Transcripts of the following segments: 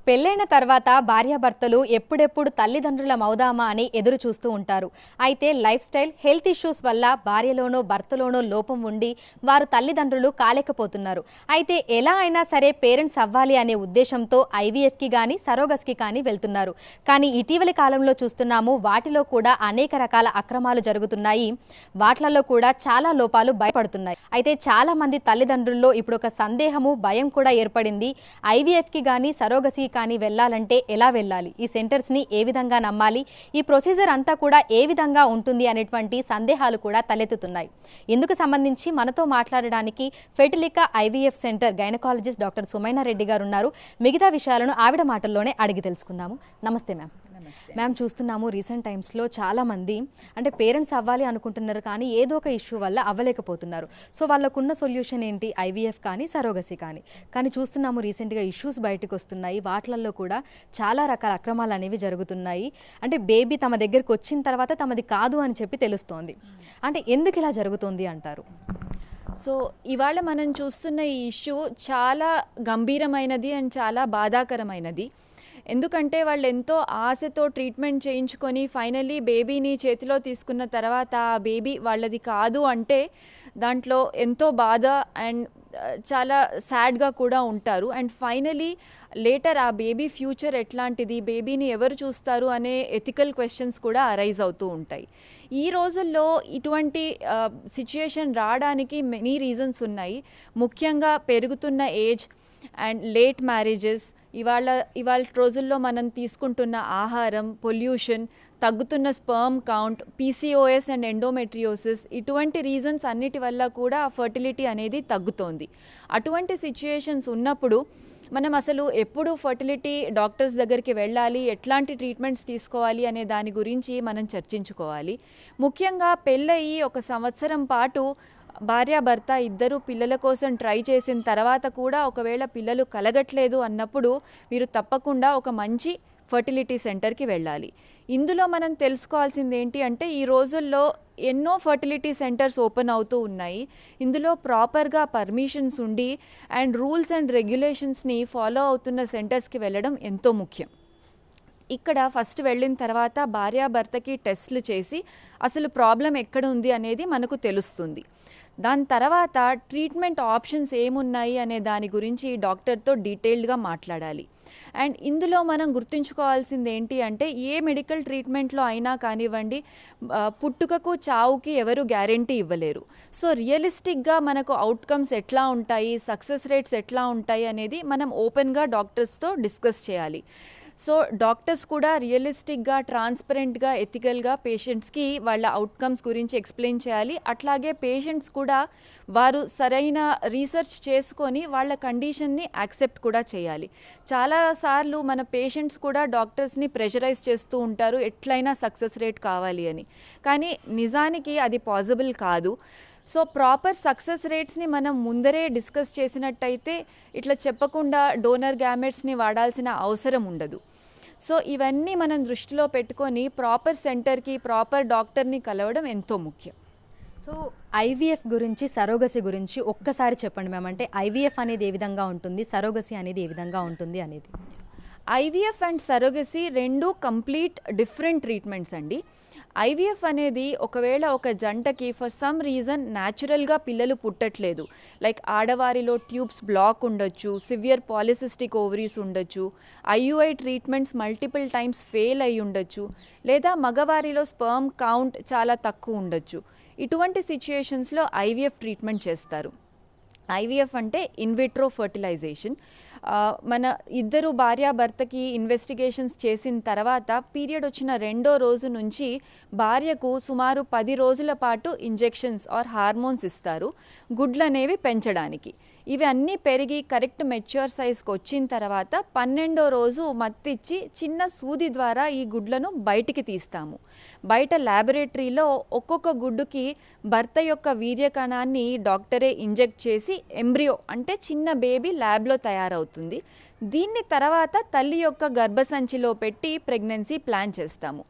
పెళ్లైన తర్వాత భార్యాభర్తలు ఎప్పుడెప్పుడు తల్లిదండ్రులమవుదామా అని ఎదురు చూస్తూ ఉంటారు. అయితే లైఫ్ స్టైల్, హెల్త్ ఇష్యూస్ వల్ల భార్యలోనో భర్తలోనో లోపం ఉండి వారు తల్లిదండ్రులు కాలేకపోతున్నారు. అయితే ఎలా అయినా సరే పేరెంట్స్ అవ్వాలి అనే ఉద్దేశంతో ఐవీఎఫ్కి కానీ సరోగస్కి కానీ వెళ్తున్నారు. కానీ ఇటీవలి కాలంలో చూస్తున్నాము వాటిలో కూడా అనేక రకాల అక్రమాలు జరుగుతున్నాయి. వాటిలలో కూడా చాలా లోపాలు బయటపడుతున్నాయి. అయితే చాలా మంది తల్లిదండ్రుల్లో ఇప్పుడు ఒక సందేహము, భయం కూడా ఏర్పడింది. ఐవీఎఫ్కి కానీ సరోగసీ కానీ వెళ్ళాలంటే ఎలా వెళ్ళాలి, ఈ సెంటర్స్ని ఏ విధంగా నమ్మాలి, ఈ ప్రొసీజర్ అంతా కూడా ఏ విధంగా ఉంటుంది అనేటువంటి సందేహాలు కూడా తలెత్తుతున్నాయి. ఇందుకు సంబంధించి మనతో మాట్లాడడానికి Fertilica IVF centre gynaecologist doctor Sumaina Reddy గారు ఉన్నారు. మిగతా విషయాలను ఆవిడ మాటల్లోనే అడిగి తెలుసుకుందాము. నమస్తే మ్యామ్. మ్యామ్, చూస్తున్నాము రీసెంట్ టైమ్స్లో చాలామంది అంటే పేరెంట్స్ అవ్వాలి అనుకుంటున్నారు కానీ ఏదో ఒక ఇష్యూ వల్ల అవ్వలేకపోతున్నారు. సో వాళ్ళకున్న సొల్యూషన్ ఏంటి, ఐవీఎఫ్ కానీ సరోగసీ కానీ చూస్తున్నాము రీసెంట్గా ఇష్యూస్ బయటకు వస్తున్నాయి. వాటిల్లో కూడా చాలా రకాల అక్రమాలు అనేవి జరుగుతున్నాయి. అంటే బేబీ తమ దగ్గరికి వచ్చిన తర్వాత తమది కాదు అని చెప్పి తెలుస్తోంది. అంటే ఎందుకు ఇలా జరుగుతుంది అంటారు? సో ఇవాళ మనం చూస్తున్న ఈ ఇష్యూ చాలా గంభీరమైనది అండ్ చాలా బాధాకరమైనది. ఎందుకంటే వాళ్ళు ఎంతో ఆశతో ట్రీట్మెంట్ చేయించుకొని ఫైనల్లీ బేబీని చేతిలో తీసుకున్న తర్వాత ఆ బేబీ వాళ్ళది కాదు అంటే దాంట్లో ఎంతో బాధ అండ్ చాలా సాడ్గా కూడా ఉంటారు. అండ్ ఫైనలీ లేటర్ ఆ బేబీ ఫ్యూచర్ ఎట్లాంటిది, బేబీని ఎవరు చూస్తారు అనే ఎథికల్ క్వశ్చన్స్ కూడా అరైజ్ అవుతూ ఉంటాయి. ఈ రోజుల్లో ఇటువంటి సిచ్యుయేషన్ రావడానికి మెనీ రీజన్స్ ఉన్నాయి. ముఖ్యంగా పెరుగుతున్న ఏజ్ అండ్ లేట్ మ్యారేజెస్, ఇవాళ రోజుల్లో మనం తీసుకుంటున్న ఆహారం, పొల్యూషన్, తగ్గుతున్న sperm count, PCOS and endometriosis, ఇటువంటి రీజన్స్ అన్నిటి వల్ల కూడా ఫర్టిలిటీ అనేది తగ్గుతోంది. అటువంటి సిచ్యుయేషన్స్ ఉన్నప్పుడు మనం అసలు ఎప్పుడు ఫర్టిలిటీ డాక్టర్స్ దగ్గరికి వెళ్ళాలి, ఎట్లాంటి ట్రీట్మెంట్స్ తీసుకోవాలి అనే దాని గురించి మనం చర్చించుకోవాలి. ముఖ్యంగా పెళ్ళయి 1 సంవత్సరం పాటు భార్యాభర్త ఇద్దరు పిల్లల కోసం ట్రై చేసిన తర్వాత కూడా ఒకవేళ పిల్లలు కలగట్లేదు అన్నప్పుడు మీరు తప్పకుండా ఒక మంచి ఫర్టిలిటీ సెంటర్కి వెళ్ళాలి. ఇందులో మనం తెలుసుకోవాల్సింది ఏంటి అంటే ఈ రోజుల్లో ఎన్నో ఫర్టిలిటీ సెంటర్స్ ఓపెన్ అవుతూ ఉన్నాయి. ఇందులో ప్రాపర్గా పర్మిషన్స్ ఉండి అండ్ రూల్స్ అండ్ రెగ్యులేషన్స్ని ఫాలో అవుతున్న సెంటర్స్కి వెళ్ళడం ఎంతో ముఖ్యం. ఇక్కడ ఫస్ట్ వెళ్ళిన తర్వాత భార్యాభర్తకి టెస్ట్లు చేసి అసలు ప్రాబ్లం ఎక్కడ ఉంది అనేది మనకు తెలుస్తుంది. దాని తర్వాత ట్రీట్మెంట్ ఆప్షన్స్ ఏమున్నాయి అనే దాని గురించి డాక్టర్తో డీటెయిల్డ్గా మాట్లాడాలి. అండ్ ఇందులో మనం గుర్తుంచుకోవాల్సింది ఏంటి అంటే ఏ మెడికల్ ట్రీట్మెంట్లో అయినా కానివ్వండి, పుట్టుకకు చావుకి ఎవరు గ్యారెంటీ ఇవ్వలేరు. సో రియలిస్టిక్గా మనకు అవుట్కమ్స్ ఎట్లా ఉంటాయి, సక్సెస్ రేట్స్ ఎట్లా ఉంటాయి అనేది మనం ఓపెన్గా డాక్టర్స్తో డిస్కస్ చేయాలి. సో డాక్టర్స్ కూడా రియలిస్టిక్గా, ట్రాన్స్పరెంట్గా, ఎథికల్గా పేషెంట్స్కి వాళ్ళ అవుట్కమ్స్ గురించి ఎక్స్ప్లెయిన్ చేయాలి. అట్లాగే పేషెంట్స్ కూడా వారు సరైన రీసెర్చ్ చేసుకొని వాళ్ళ కండిషన్ని యాక్సెప్ట్ కూడా చేయాలి. చాలాసార్లు మన పేషెంట్స్ కూడా డాక్టర్స్ని ప్రెషరైజ్ చేస్తూ ఉంటారు ఎట్లయినా సక్సెస్ రేట్ కావాలి అని. కానీ నిజానికి అది పాసిబుల్ కాదు. సో ప్రాపర్ సక్సెస్ రేట్స్ని మనం ముందరే డిస్కస్ చేసినట్టయితే ఇట్లా చెప్పకుండా డోనర్ గ్యామెట్స్ని వాడాల్సిన అవసరం ఉండదు. సో ఇవన్నీ మనం దృష్టిలో పెట్టుకొని ప్రాపర్ సెంటర్కి, ప్రాపర్ డాక్టర్ని కలవడం ఎంతో ముఖ్యం. సో ఐవీఎఫ్ గురించి, సరోగసీ గురించి ఒక్కసారి చెప్పండి మ్యామ్. అంటే ఐవీఎఫ్ అనేది ఏ విధంగా ఉంటుంది, సరోగసీ అనేది ఏ విధంగా ఉంటుంది అనేది? ఐవీఎఫ్ అండ్ సరోగసీ రెండు కంప్లీట్ డిఫరెంట్ ట్రీట్మెంట్స్ అండి. ఐవీఎఫ్ అనేది ఒకవేళ ఒక జంటకి ఫర్ సమ్ రీజన్ న్యాచురల్గా పిల్లలు పుట్టట్లేదు, లైక్ ఆడవారిలో ట్యూబ్స్ బ్లాక్ ఉండొచ్చు, సివియర్ పాలిసిస్టిక్ ఓవరీస్ ఉండొచ్చు, IUI treatments multiple times fail అయి ఉండొచ్చు, లేదా మగవారిలో స్పర్మ్ కౌంట్ చాలా తక్కువ ఉండొచ్చు. ఇటువంటి సిచ్యుయేషన్స్లో ఐవీఎఫ్ ట్రీట్మెంట్ చేస్తారు. ఐవీఎఫ్ అంటే ఇన్విట్రో ఫర్టిలైజేషన్. మన ఇద్దరు భార్యాభర్తకి ఇన్వెస్టిగేషన్స్ చేసిన తర్వాత పీరియడ్ వచ్చిన 2వ రోజు నుంచి భార్యకు సుమారు 10 రోజుల పాటు ఇంజెక్షన్స్ ఆర్ హార్మోన్స్ ఇస్తారు గుడ్లు అనేవి పెంచడానికి. ఇవి అన్నీ పెరిగి కరెక్ట్ మెచ్యూర్ సైజ్కి వచ్చిన తర్వాత 12వ రోజు మత్తిచ్చి చిన్న సూది ద్వారా ఈ గుడ్లను బయటికి తీస్తాము. బయట ల్యాబొరేటరీలో ఒక్కొక్క గుడ్డుకి భర్త యొక్క వీర్యకణాన్ని డాక్టరే ఇంజెక్ట్ చేసి ఎంబ్రియో అంటే చిన్న బేబీ ల్యాబ్లో తయారవుతుంది. దీన్ని తర్వాత తల్లి యొక్క గర్భసంచిలో పెట్టి ప్రెగ్నెన్సీ ప్లాన్ చేస్తాము.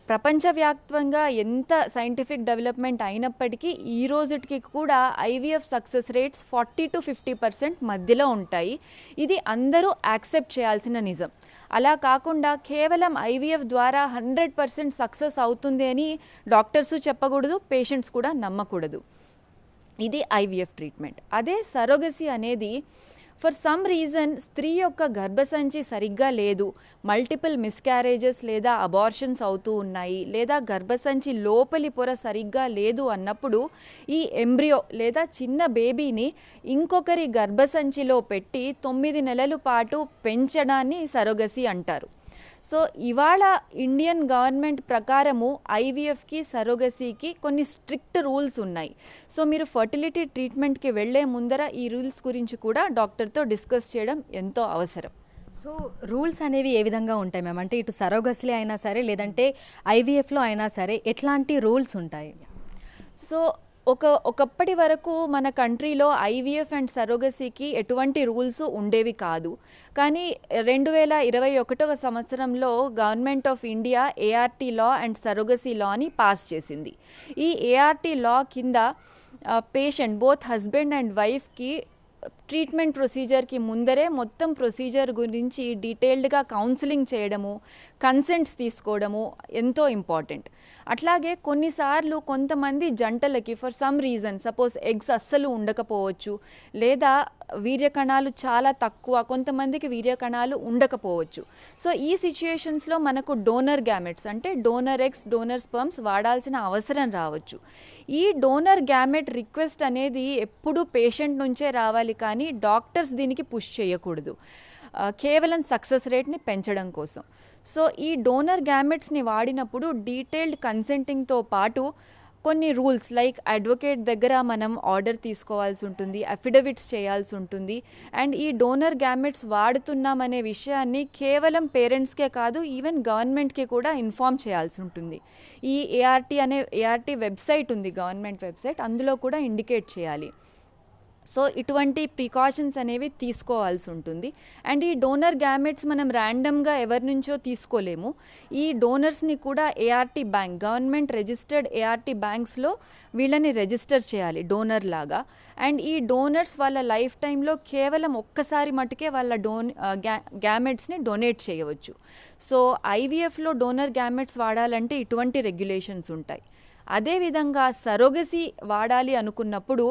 ప్రపంచవ్యాప్తంగా ఎంత సైంటిఫిక్ డెవలప్మెంట్ అయినప్పటికీ ఈ రోజుకి కూడా ఐవీఎఫ్ సక్సెస్ రేట్స్ 40 to 50% మధ్యలో ఉంటాయి. ఇది అందరూ యాక్సెప్ట్ చేయాల్సిన నిజం. అలా కాకుండా కేవలం ఐవీఎఫ్ ద్వారా 100% సక్సెస్ అవుతుంది అని డాక్టర్స్ చెప్పకూడదు, పేషెంట్స్ కూడా నమ్మకూడదు. ఇది ఐవీఎఫ్ ట్రీట్మెంట్. అదే సరోగసీ అనేది ఫర్ సమ్ రీజన్ స్త్రీ యొక్క గర్భసంచి సరిగ్గా లేదు, మల్టిపుల్ మిస్క్యారేజెస్ లేదా అబార్షన్స్ అవుతూ ఉన్నాయి, లేదా గర్భసంచి లోపలి పొర సరిగ్గా లేదు అన్నప్పుడు ఈ ఎంబ్రియో లేదా చిన్న బేబీని ఇంకొకరి గర్భసంచిలో పెట్టి 9 నెలల పాటు పెంచడాన్ని సరోగసీ అంటారు. సో ఇవాళ ఇండియన్ గవర్నమెంట్ ప్రకారము ఐవీఎఫ్కి సరోగసీకి కొన్ని స్ట్రిక్ట్ రూల్స్ ఉన్నాయి. సో మీరు ఫర్టిలిటీ ట్రీట్మెంట్కి వెళ్ళే ముందర ఈ రూల్స్ గురించి కూడా డాక్టర్తో డిస్కస్ చేయడం ఎంతో అవసరం. సో రూల్స్ అనేవి ఏ విధంగా ఉంటాయి మ్యామ్? అంటే ఇటు సరోగసీలో అయినా సరే లేదంటే ఐవీఎఫ్లో అయినా సరే ఎట్లాంటి రూల్స్ ఉంటాయి? సో ఒకప్పటి వరకు మన కంట్రీలో ఐవీఎఫ్ అండ్ సరోగసీకి ఎటువంటి రూల్స్ ఉండేవి కాదు. కానీ 2021 సంవత్సరంలో government of India ART law and surrogacy లాని పాస్ చేసింది. ఈ ఏఆర్టీ లా కింద పేషెంట్ బోత్ హస్బెండ్ అండ్ వైఫ్కి ట్రీట్మెంట్ ప్రొసీజర్కి ముందరే మొత్తం ప్రొసీజర్ గురించి డీటెయిల్డ్గా కౌన్సిలింగ్ చేయడము, కన్సెంట్స్ తీసుకోవడము ఎంతో ఇంపార్టెంట్. అట్లాగే కొన్నిసార్లు కొంతమంది జంటలకి for some reason suppose eggs అస్సలు ఉండకపోవచ్చు, లేదా వీర్యకణాలు చాలా తక్కువ, కొంతమందికి వీర్యకణాలు ఉండకపోవచ్చు. సో ఈ సిచ్యుయేషన్స్లో మనకు డోనర్ గ్యామెట్స్ అంటే డోనర్ ఎగ్స్, డోనర్ స్పర్మ్స్ వాడాల్సిన అవసరం రావచ్చు. ఈ డోనర్ గ్యామెట్ రిక్వెస్ట్ అనేది ఎప్పుడూ పేషెంట్ నుంచే రావాలి, కానీ డాక్టర్స్ దీనికి పుష్ చేయకూడదు, కేవలం సక్సెస్ రేట్ని పెంచడం కోసం. సో ఈ డోనర్ గ్యామెట్స్ని వాడినప్పుడు డీటెయిల్డ్ కన్సెంటింగ్తో పాటు కొన్ని రూల్స్ లైక్ అడ్వకేట్ దగ్గర మనం ఆర్డర్ తీసుకోవాల్సి ఉంటుంది, అఫిడవిట్స్ చేయాల్సి ఉంటుంది. అండ్ ఈ డోనర్ గ్యామెట్స్ వాడుతున్నామనే విషయాన్ని కేవలం పేరెంట్స్కే కాదు, ఈవెన్ గవర్నమెంట్కి కూడా ఇన్ఫామ్ చేయాల్సి ఉంటుంది. ఈ ఏఆర్టీ వెబ్సైట్ ఉంది, గవర్నమెంట్ వెబ్సైట్, అందులో కూడా ఇండికేట్ చేయాలి. సో ఇటువంటి ప్రికాషన్స్ అనేవి తీసుకోవాల్సి ఉంటుంది. అండ్ ఈ డోనర్ గ్యామెట్స్ మనం ర్యాండమ్గా ఎవరి నుంచో తీసుకోలేము. ఈ డోనర్స్ని కూడా ART bank, government registered ART బ్యాంక్స్లో వీళ్ళని రిజిస్టర్ చేయాలి డోనర్ లాగా. అండ్ ఈ డోనర్స్ వాళ్ళ లైఫ్ టైంలో కేవలం ఒక్కసారి మటుకే వాళ్ళ గ్యామెట్స్ని డొనేట్ చేయవచ్చు. సో ఐవీఎఫ్లో డోనర్ గ్యామెట్స్ వాడాలంటే ఇటువంటి రెగ్యులేషన్స్ ఉంటాయి. అదేవిధంగా సరోగసీ వాడాలి అనుకున్నప్పుడు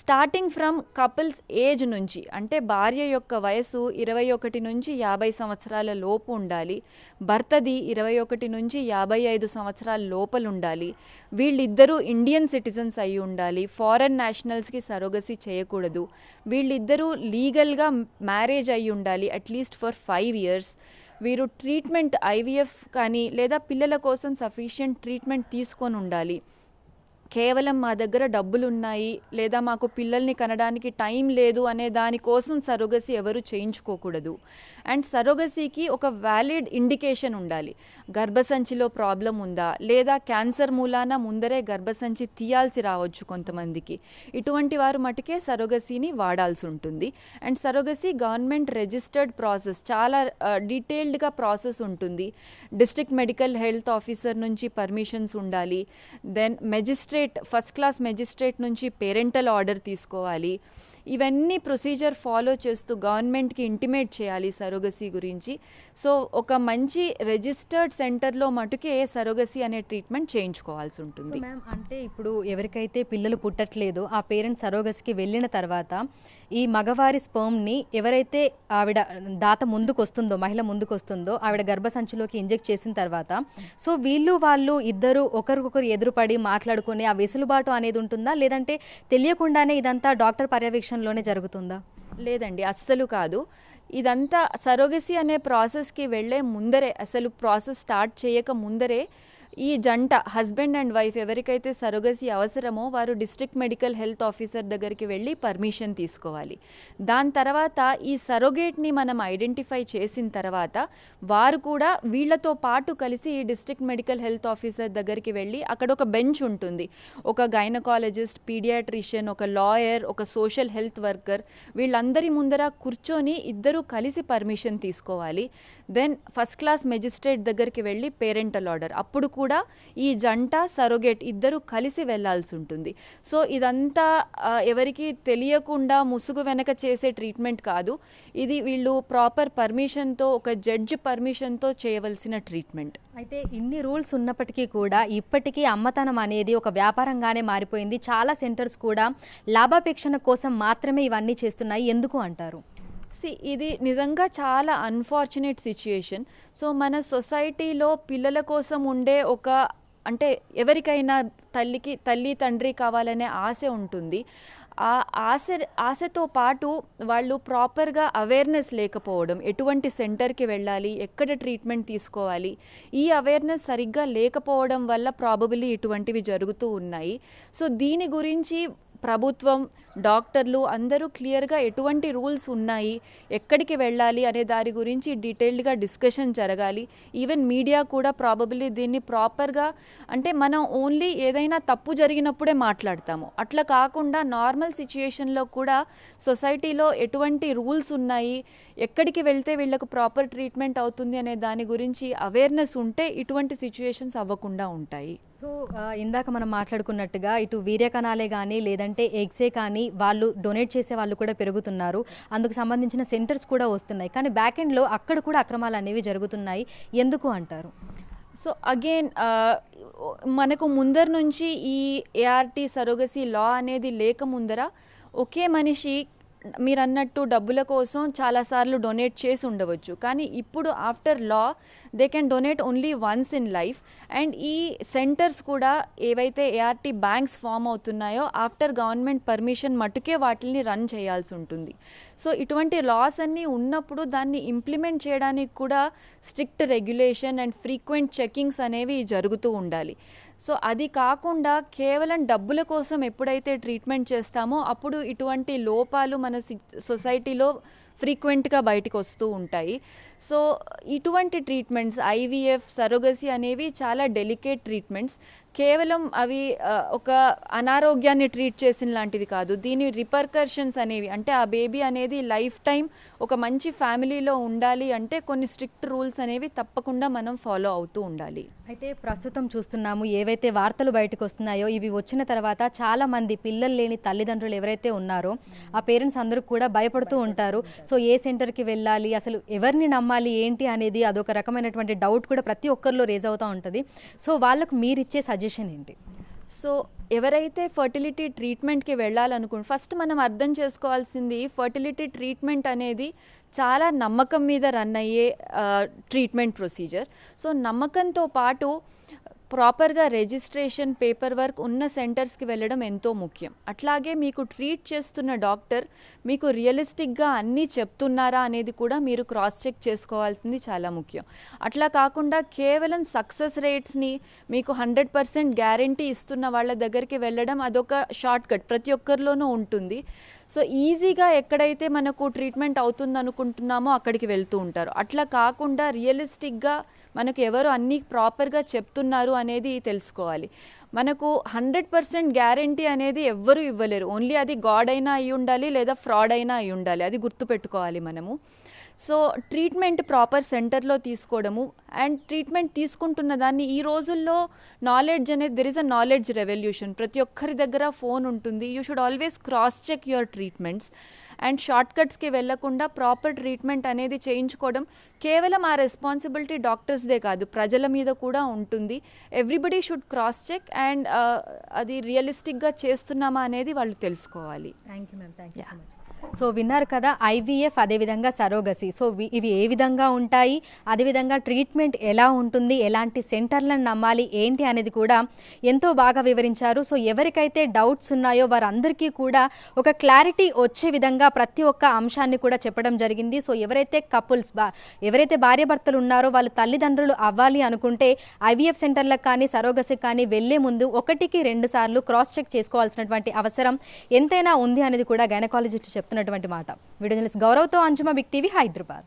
స్టార్టింగ్ ఫ్రమ్ కపుల్స్ ఏజ్ నుంచి, అంటే భార్య యొక్క వయసు 21 నుంచి 50 సంవత్సరాల లోపు ఉండాలి, భర్తది 21 నుంచి 55 సంవత్సరాల లోపల ఉండాలి, వీళ్ళిద్దరూ ఇండియన్ సిటిజన్స్ అయి ఉండాలి, ఫారెన్ నేషనల్స్కి సరోగసీ చేయకూడదు, వీళ్ళిద్దరూ లీగల్గా మ్యారేజ్ అయి ఉండాలి అట్లీస్ట్ ఫర్ 5 years, వీరు ట్రీట్మెంట్ ఐవీఎఫ్ కానీ లేదా పిల్లల కోసం సఫిషియంట్ ట్రీట్మెంట్ తీసుకొని ఉండాలి, కేవలం మా దగ్గర డబ్బులు ఉన్నాయి లేదా మాకు పిల్లల్ని కనడానికి టైం లేదు అనే దానికోసం సరోగసీ ఎవరు చేయించుకోకూడదు. అండ్ సరోగసీకి ఒక వ్యాలిడ్ ఇండికేషన్ ఉండాలి, గర్భసంచిలో ప్రాబ్లం ఉందా, లేదా క్యాన్సర్ మూలాన ముందరే గర్భసంచి తీయాల్సి రావచ్చు కొంతమందికి, ఇటువంటి వారు మటుకే సరోగసీని వాడాల్సి ఉంటుంది. And surrogacy government registered process, చాలా డీటెయిల్డ్గా ప్రాసెస్ ఉంటుంది. డిస్ట్రిక్ట్ మెడికల్ హెల్త్ ఆఫీసర్ నుంచి పర్మిషన్స్ ఉండాలి, దెన్ ఫస్ట్ క్లాస్ మెజిస్ట్రేట్ నుంచి పేరెంటల్ ఆర్డర్ తీసుకోవాలి. ఇవన్నీ ప్రొసీజర్ ఫాలో చేస్తూ గవర్నమెంట్కి ఇంటిమేట్ చేయాలి సరోగసీ గురించి. సో ఒక మంచి రిజిస్టర్డ్ సెంటర్లో మటుకే సరోగసీ అనే ట్రీట్మెంట్ చేయించుకోవాల్సి ఉంటుంది. మ్యామ్, అంటే ఇప్పుడు ఎవరికైతే పిల్లలు పుట్టట్లేదో ఆ పేరెంట్స్ సరోగసీకి వెళ్ళిన తర్వాత ఈ మగవారి స్పర్మ్ని ఎవరైతే ఆవిడ దాత ముందుకు వస్తుందో, మహిళ ముందుకు వస్తుందో, ఆవిడ గర్భసంచిలోకి ఇంజెక్ట్ చేసిన తర్వాత సో వాళ్ళు ఇద్దరు ఒకరికొకరు ఎదురుపడి మాట్లాడుకునే ఆ వెసులుబాటు అనేది ఉంటుందా, లేదంటే తెలియకుండానే ఇదంతా డాక్టర్ పర్యవేక్షణలోనే జరుగుతుందా? లేదండి, అస్సలు కాదు. ఇదంతా సరోగసీ అనే ప్రాసెస్కి వెళ్ళే ముందరే, అసలు ప్రాసెస్ స్టార్ట్ చేయక ముందరే ఈ జంట హస్బెండ్ అండ్ వైఫ్ ఎవరికైతే సరోగసీ అవసరమో వారు డిస్ట్రిక్ట్ మెడికల్ హెల్త్ ఆఫీసర్ దగ్గరికి వెళ్ళి పర్మిషన్ తీసుకోవాలి. దాని తర్వాత ఈ సరోగేట్ని మనం ఐడెంటిఫై చేసిన తర్వాత వారు కూడా వీళ్ళతో పాటు కలిసి ఈ డిస్ట్రిక్ట్ మెడికల్ హెల్త్ ఆఫీసర్ దగ్గరికి వెళ్ళి అక్కడ ఒక బెంచ్ ఉంటుంది. ఒక గైనకాలజిస్ట్, పీడియాట్రిషియన్, ఒక లాయర్, ఒక సోషల్ హెల్త్ వర్కర్ వీళ్ళందరి ముందర కూర్చొని ఇద్దరు కలిసి పర్మిషన్ తీసుకోవాలి. దెన్ ఫస్ట్ క్లాస్ మెజిస్ట్రేట్ దగ్గరికి వెళ్ళి పేరెంటల్ ఆర్డర్, అప్పుడు కూడా ఈ జంట సరోగేట్ ఇద్దరు కలిసి వెళ్లాల్సి ఉంటుంది. సో ఇదంతా ఎవరికి తెలియకుండా ముసుగు వెనక చేసే ట్రీట్మెంట్ కాదు. ఇది వీళ్ళు ప్రాపర్ పర్మిషన్తో, ఒక జడ్జ్ పర్మిషన్తో చేయవలసిన ట్రీట్మెంట్. అయితే ఇన్ని రూల్స్ ఉన్నప్పటికీ కూడా ఇప్పటికీ అమ్మతనం అనేది ఒక వ్యాపారంగానే మారిపోయింది. చాలా సెంటర్స్ కూడా లాభాపేక్షణ కోసం మాత్రమే ఇవన్నీ చేస్తున్నాయి. ఎందుకు అంటారు? ఇది నిజంగా చాలా అన్ఫార్చునేట్ సిచ్యుయేషన్. సో మన సొసైటీలో పిల్లల కోసం ఉండే ఒక, అంటే ఎవరికైనా తల్లి తండ్రి కావాలనే ఆశ ఉంటుంది. ఆ ఆశతో పాటు వాళ్ళు ప్రాపర్గా అవేర్నెస్ లేకపోవడం, ఎటువంటి సెంటర్కి వెళ్ళాలి, ఎక్కడ ట్రీట్మెంట్ తీసుకోవాలి, ఈ అవేర్నెస్ సరిగ్గా లేకపోవడం వల్ల ప్రాబబిలీ ఇటువంటివి జరుగుతూ ఉన్నాయి. సో దీని గురించి ప్రభుత్వం, డాక్టర్లు అందరూ క్లియర్గా ఎటువంటి రూల్స్ ఉన్నాయి, ఎక్కడికి వెళ్ళాలి అనే దాని గురించి డీటెయిల్డ్గా డిస్కషన్ జరగాలి. ఈవెన్ మీడియా కూడా ప్రాబబిలీ దీన్ని ప్రాపర్గా, అంటే మనం ఓన్లీ ఏదైనా తప్పు జరిగినప్పుడే మాట్లాడతాము, అట్లా కాకుండా నార్మల్ సిచ్యుయేషన్లో కూడా సొసైటీలో ఎటువంటి రూల్స్ ఉన్నాయి, ఎక్కడికి వెళ్తే వీళ్ళకు ప్రాపర్ ట్రీట్మెంట్ అవుతుంది అనే దాని గురించి అవేర్నెస్ ఉంటే ఇటువంటి సిచ్యుయేషన్స్ అవ్వకుండా ఉంటాయి. సో ఇందాక మనం మాట్లాడుకున్నట్టుగా ఇటు వీర్యకణాలే కానీ లేదంటే ఎగ్సే కానీ వాళ్ళు డొనేట్ చేసే వాళ్ళు కూడా పెరుగుతున్నారు. అందుకు సంబంధించిన సెంటర్స్ కూడా వస్తున్నాయి. కానీ బ్యాక్ ఎండ్లో అక్కడ కూడా అక్రమాలు అనేవి జరుగుతున్నాయి. ఎందుకు అంటారు? సో అగైన్ మనకు ముందర నుంచి ఈ ఏఆర్టీ సరోగసీ లా అనేది లేక ముందర ఒకే మనిషి మీరు అన్నట్టు డబ్బుల కోసం చాలాసార్లు డొనేట్ చేసి ఉండవచ్చు. కానీ ఇప్పుడు after law they can donate only once in life. And ఈ సెంటర్స్ కూడా ఏవైతే ఏఆర్టీ బ్యాంక్స్ ఫామ్ అవుతున్నాయో ఆఫ్టర్ గవర్నమెంట్ పర్మిషన్ మటుకే వాటిని రన్ చేయాల్సి ఉంటుంది. సో ఇటువంటి లాస్ అన్నీ ఉన్నప్పుడు దాన్ని ఇంప్లిమెంట్ చేయడానికి కూడా strict regulation and frequent checkings అనేవి జరుగుతూ ఉండాలి. సో అది కాకుండా కేవలం డబ్బుల కోసం ఎప్పుడైతే ట్రీట్మెంట్ చేస్తామో అప్పుడు ఇటువంటి లోపాలు మన సొసైటీలో ఫ్రీక్వెంట్గా బయటకు వస్తూ ఉంటాయి. సో ఇటువంటి ట్రీట్మెంట్స్ ఐవీఎఫ్, సరోగసీ అనేవి చాలా డెలికేట్ ట్రీట్మెంట్స్. కేవలం అవి ఒక అనారోగ్యాన్ని ట్రీట్ చేసిన లాంటివి కాదు. దీని రిపర్కర్షన్స్ అనేవి, అంటే ఆ బేబీ అనేది లైఫ్ టైం ఒక మంచి ఫ్యామిలీలో ఉండాలి అంటే కొన్ని స్ట్రిక్ట్ రూల్స్ అనేవి తప్పకుండా మనం ఫాలో అవుతూ ఉండాలి. అయితే ప్రస్తుతం చూస్తున్నాము ఏవైతే వార్తలు బయటకు వస్తున్నాయో ఇవి వచ్చిన తర్వాత చాలా మంది పిల్లలు లేని తల్లిదండ్రులు ఎవరైతే ఉన్నారో ఆ పేరెంట్స్ అందరూ కూడా భయపడుతూ ఉంటారు. సో ఏ సెంటర్కి వెళ్ళాలి, అసలు ఎవరిని నమ్మాలి ఏంటి అనేది అదొక రకమైనటువంటి డౌట్ కూడా ప్రతి ఒక్కరిలో రేజ్ అవుతూ ఉంటుంది. సో వాళ్ళకు మీరిచ్చే సజెషన్ ఏంటి? సో ఎవరైతే ఫర్టిలిటీ ట్రీట్మెంట్కి వెళ్ళాలనుకుంటే ఫస్ట్ మనం అర్థం చేసుకోవాల్సింది, ఫర్టిలిటీ ట్రీట్మెంట్ అనేది చాలా నమ్మకం మీద రన్ అయ్యే ట్రీట్మెంట్ ప్రొసీజర్. సో నమ్మకంతో పాటు ప్రాపర్గా రిజిస్ట్రేషన్, పేపర్ వర్క్ ఉన్న సెంటర్స్కి వెళ్ళడం ఎంతో ముఖ్యం. అట్లాగే మీకు ట్రీట్ చేస్తున్న డాక్టర్ మీకు రియలిస్టిక్గా అన్నీ చెప్తున్నారా అనేది కూడా మీరు క్రాస్ చెక్ చేసుకోవాల్సింది చాలా ముఖ్యం. అట్లా కాకుండా కేవలం సక్సెస్ రేట్స్ని మీకు 100% గ్యారంటీ ఇస్తున్న వాళ్ళ దగ్గరికి వెళ్ళడం అదొక షార్ట్ కట్ ప్రతి ఒక్కరిలోనూ ఉంటుంది. సో ఈజీగా ఎక్కడైతే మనకు ట్రీట్మెంట్ అవుతుంది అనుకుంటున్నామో అక్కడికి వెళ్తూ ఉంటారు. అట్లా కాకుండా రియలిస్టిక్గా మనకు ఎవరు అన్నీ ప్రాపర్గా చెప్తున్నారు అనేది తెలుసుకోవాలి. మనకు 100% గ్యారంటీ అనేది ఎవ్వరూ ఇవ్వలేరు. ఓన్లీ అది గాడ్ అయినా అయి ఉండాలి లేదా ఫ్రాడ్ అయినా అయి ఉండాలి, అది గుర్తుపెట్టుకోవాలి మనము. సో ట్రీట్మెంట్ ప్రాపర్ సెంటర్లో తీసుకోవడము అండ్ ట్రీట్మెంట్ తీసుకుంటున్న దాన్ని ఈ రోజుల్లో నాలెడ్జ్ అనేది, there is a knowledge revolution. ప్రతి ఒక్కరి దగ్గర ఫోన్ ఉంటుంది. You should always cross check your treatments and short కట్స్కి వెళ్లకుండా ప్రాపర్ ట్రీట్మెంట్ అనేది చేయించుకోవడం కేవలం ఆ రెస్పాన్సిబిలిటీ డాక్టర్స్దే కాదు, ప్రజల మీద కూడా ఉంటుంది. Everybody should cross check and అది రియలిస్టిక్గా చేస్తున్నామా అనేది వాళ్ళు తెలుసుకోవాలి. Thank you ma'am, thank you so much. So విన్నారు కదా, ఐవీఎఫ్ అదేవిధంగా సరోగసి. సో ఇవి ఏ విధంగా ఉంటాయి, అదేవిధంగా ట్రీట్మెంట్ ఎలా ఉంటుంది, ఎలాంటి సెంటర్లను నమ్మాలి ఏంటి అనేది కూడా ఎంతో బాగా వివరించారు. సో ఎవరికైతే డౌట్స్ ఉన్నాయో వారందరికీ కూడా ఒక క్లారిటీ వచ్చే విధంగా ప్రతి ఒక్క అంశాన్ని కూడా చెప్పడం జరిగింది. సో ఎవరైతే కపుల్స్ ఎవరైతే భార్యాభర్తలు ఉన్నారో వాళ్ళు తల్లిదండ్రులు అవ్వాలి అనుకుంటే ఐవీఎఫ్ సెంటర్లకు కానీ సరోగసికి కానీ వెళ్లే ముందు 1కి 2 సార్లు క్రాస్ చెక్ చేసుకోవాల్సినటువంటి అవసరం ఎంతైనా ఉంది అనేది కూడా గైనకాలజిస్ట్ చెప్తున్నటువంటి మాట. వీడియో జర్నలిస్ట్ గౌరవ్తో అంజుమా, బిగ్ టీవీ, హైదరాబాద్.